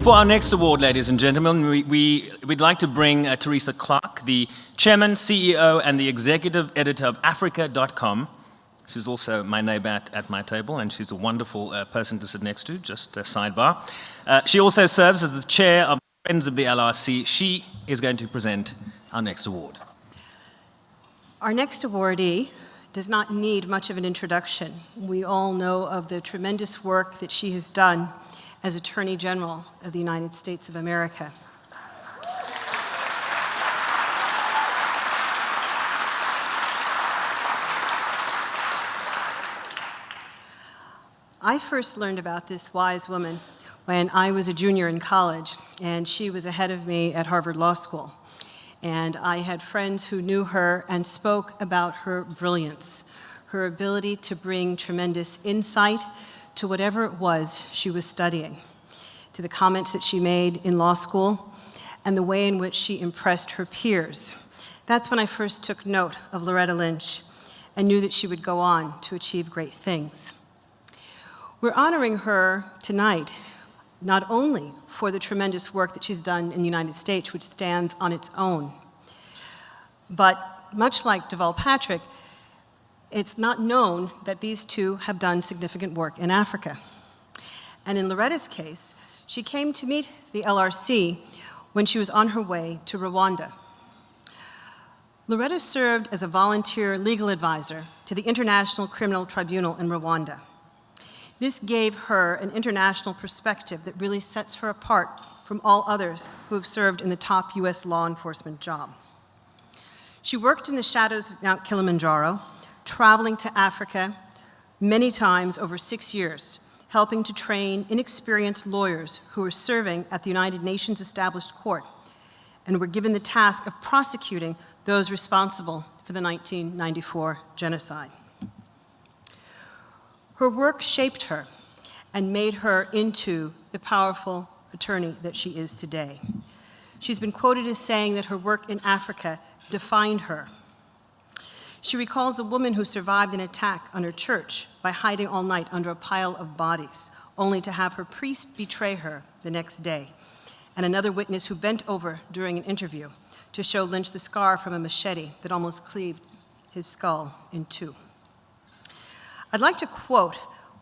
For our next award, ladies and gentlemen, we'd like to bring Teresa Clarke, the chairman, CEO, and the executive editor of Africa.com. She's also my neighbor at my table, and she's a wonderful person to sit next to, just a sidebar. She also serves as the chair of Friends of the LRC. She is going to present our next award. Our next awardee does not need much of an introduction. We all know of the tremendous work that she has done as Attorney General of the United States of America. I first learned about this wise woman when I was a junior in college, and she was ahead of me at Harvard Law School. And I had friends who knew her and spoke about her brilliance, her ability to bring tremendous insight to whatever it was she was studying, to the comments that she made in law school, and the way in which she impressed her peers. That's when I first took note of Loretta Lynch and knew that she would go on to achieve great things. We're honoring her tonight, not only for the tremendous work that she's done in the United States, which stands on its own, but much like Deval Patrick, it's not known that these two have done significant work in Africa. And in Loretta's case, she came to meet the LRC when she was on her way to Rwanda. Loretta served as a volunteer legal advisor to the International Criminal Tribunal in Rwanda. This gave her an international perspective that really sets her apart from all others who have served in the top US law enforcement job. She worked in the shadows of Mount Kilimanjaro, traveling to Africa many times over 6 years, helping to train inexperienced lawyers who were serving at the United Nations established court and were given the task of prosecuting those responsible for the 1994 genocide. Her work shaped her and made her into the powerful attorney that she is today. She's been quoted as saying that her work in Africa defined her. She recalls a woman who survived an attack on her church by hiding all night under a pile of bodies, only to have her priest betray her the next day, and another witness who bent over during an interview to show Lynch the scar from a machete that almost cleaved his skull in two. I'd like to quote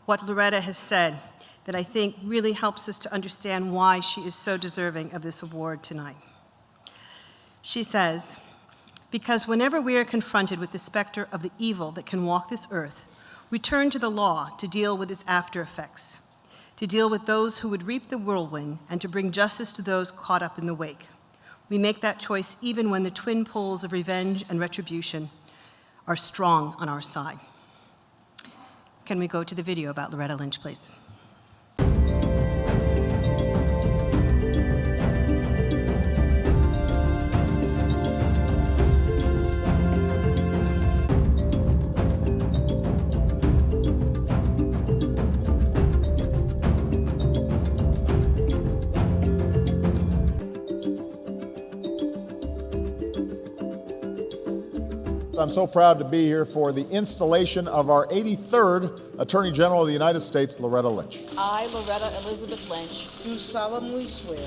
what Loretta has said that I think really helps us to understand why she is so deserving of this award tonight. She says, "Because whenever we are confronted with the specter of the evil that can walk this earth, we turn to the law to deal with its after effects, to deal with those who would reap the whirlwind and to bring justice to those caught up in the wake. We make that choice even when the twin poles of revenge and retribution are strong on our side." Can we go to the video about Loretta Lynch, please? I'm so proud to be here for the installation of our 83rd Attorney General of the United States, Loretta Lynch. I, Loretta Elizabeth Lynch, do solemnly swear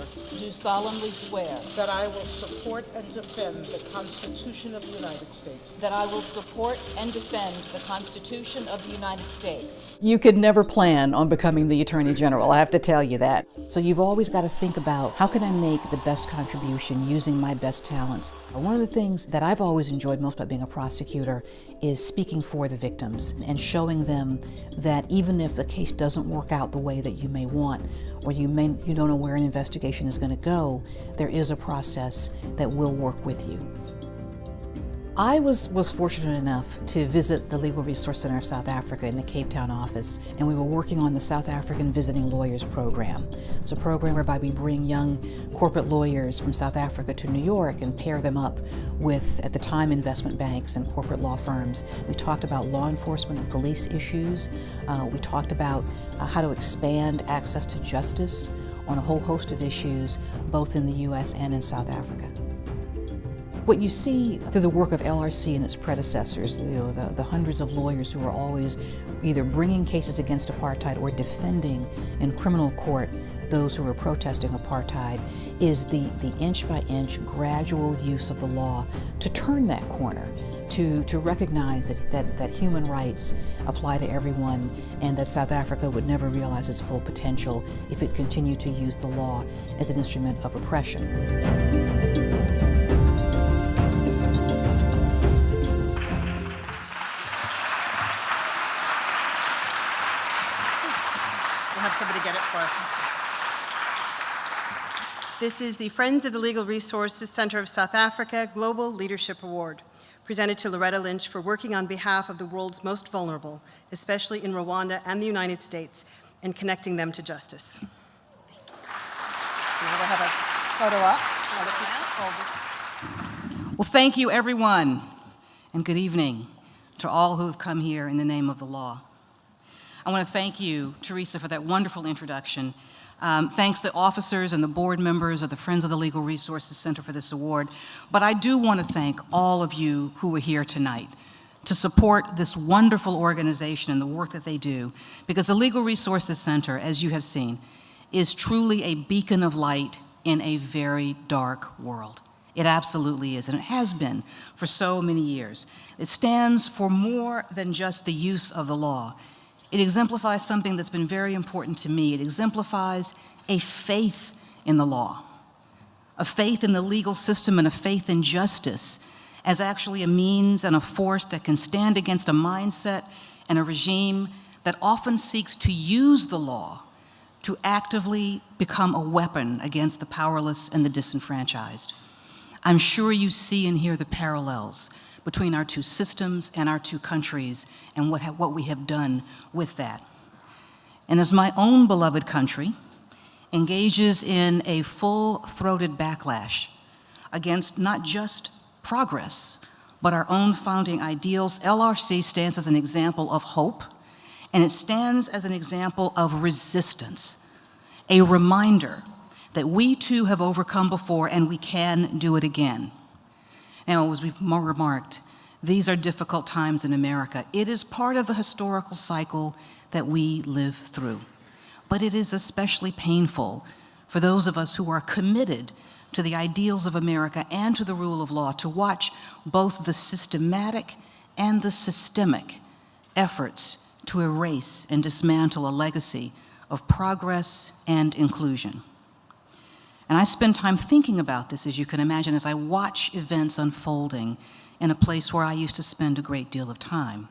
that I will support and defend the Constitution of the United States. I will support and defend the Constitution of the United States. You could never plan on becoming the Attorney General, I have to tell you that. So you've always got to think about, how can I make the best contribution using my best talents? One of the things that I've always enjoyed most about being a prosecutor is speaking for the victims and showing them that even if the case doesn't work out the way that you may want, or you don't know where an investigation is going to go, there is a process that will work with you. I was fortunate enough to visit the Legal Resource Center of South Africa in the Cape Town office, and we were working on the South African Visiting Lawyers Program. It's a program whereby we bring young corporate lawyers from South Africa to New York and pair them up with, at the time, investment banks and corporate law firms. We talked about law enforcement and police issues. We talked about how to expand access to justice on a whole host of issues, both in the US and in South Africa. What you see through the work of LRC and its predecessors, the hundreds of lawyers who are always either bringing cases against apartheid or defending in criminal court those who are protesting apartheid is the inch-by-inch gradual use of the law to turn that corner, to recognize that human rights apply to everyone, and that South Africa would never realize its full potential if it continued to use the law as an instrument of oppression. We'll have somebody get it for us. This is the Friends of the Legal Resources Center of South Africa Global Leadership Award, presented to Loretta Lynch for working on behalf of the world's most vulnerable, especially in Rwanda and the United States, and connecting them to justice. We'll have a photo up. Well, thank you, everyone, and good evening to all who have come here in the name of the law. I want to thank you, Teresa, for that wonderful introduction. Thanks to the officers and the board members of the Friends of the Legal Resources Center for this award. But I do want to thank all of you who are here tonight to support this wonderful organization and the work that they do, because the Legal Resources Center, as you have seen, is truly a beacon of light in a very dark world. It absolutely is, and it has been for so many years. It stands for more than just the use of the law. It exemplifies something that's been very important to me. It exemplifies a faith in the law, a faith in the legal system, and a faith in justice as actually a means and a force that can stand against a mindset and a regime that often seeks to use the law to actively become a weapon against the powerless and the disenfranchised. I'm sure you see and hear the parallels between our two systems and our two countries and what we have done with that. And as my own beloved country engages in a full-throated backlash against not just progress, but our own founding ideals, LRC stands as an example of hope, and it stands as an example of resistance, a reminder that we too have overcome before and we can do it again. Now, as we've remarked, these are difficult times in America. It is part of the historical cycle that we live through. But it is especially painful for those of us who are committed to the ideals of America and to the rule of law to watch both the systematic and the systemic efforts to erase and dismantle a legacy of progress and inclusion. And I spend time thinking about this, as you can imagine, as I watch events unfolding in a place where I used to spend a great deal of time.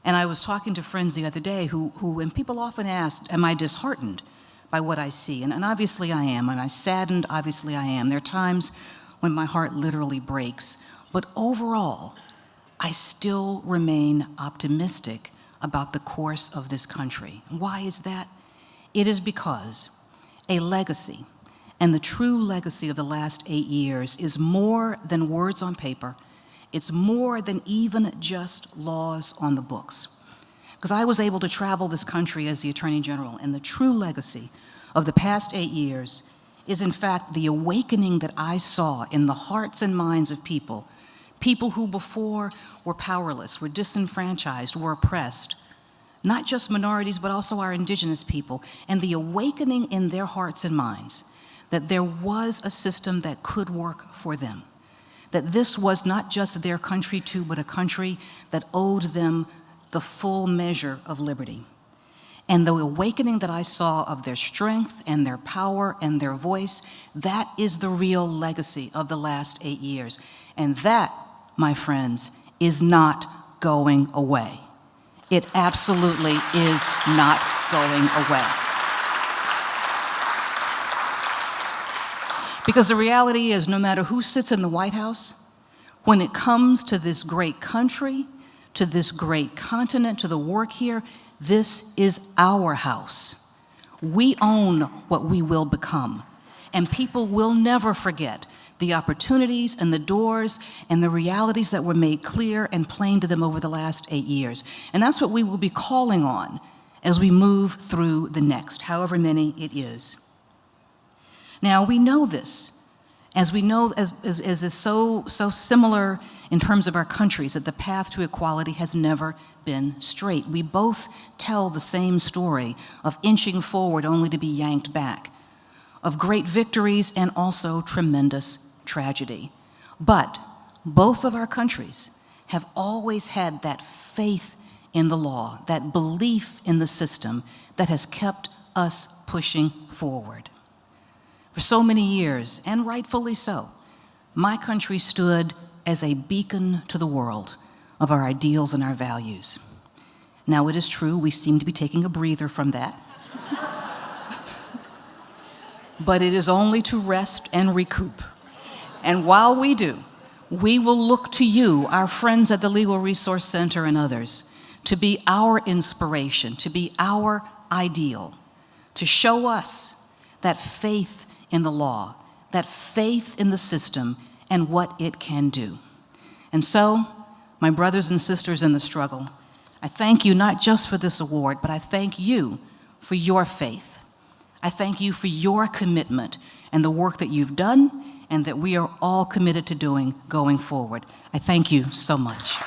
And I was talking to friends the other day and people often ask, am I disheartened by what I see? And obviously I am. Am I saddened? Obviously I am. There are times when my heart literally breaks. But overall, I still remain optimistic about the course of this country. Why is that? It is because a legacy, and the true legacy of the last 8 years, is more than words on paper. It's more than even just laws on the books. Because I was able to travel this country as the Attorney General, and the true legacy of the past 8 years is in fact the awakening that I saw in the hearts and minds of people who before were powerless, were disenfranchised, were oppressed, not just minorities, but also our indigenous people, and the awakening in their hearts and minds that there was a system that could work for them, that this was not just their country too, but a country that owed them the full measure of liberty. And the awakening that I saw of their strength and their power and their voice, that is the real legacy of the last 8 years. And that, my friends, is not going away. It absolutely is not going away. Because the reality is, no matter who sits in the White House, when it comes to this great country, to this great continent, to the work here, this is our house. We own what we will become. And people will never forget the opportunities and the doors and the realities that were made clear and plain to them over the last 8 years. And that's what we will be calling on as we move through the next, however many it is. Now, we know this, as we know, as is so similar in terms of our countries, that the path to equality has never been straight. We both tell the same story of inching forward only to be yanked back, of great victories and also tremendous tragedy. But both of our countries have always had that faith in the law, that belief in the system that has kept us pushing forward. For so many years, and rightfully so, my country stood as a beacon to the world of our ideals and our values. Now, it is true, we seem to be taking a breather from that. But it is only to rest and recoup. And while we do, we will look to you, our friends at the Legal Resource Center and others, to be our inspiration, to be our ideal, to show us that faith in the law, that faith in the system and what it can do. And so, my brothers and sisters in the struggle, I thank you not just for this award, but I thank you for your faith. I thank you for your commitment and the work that you've done and that we are all committed to doing going forward. I thank you so much.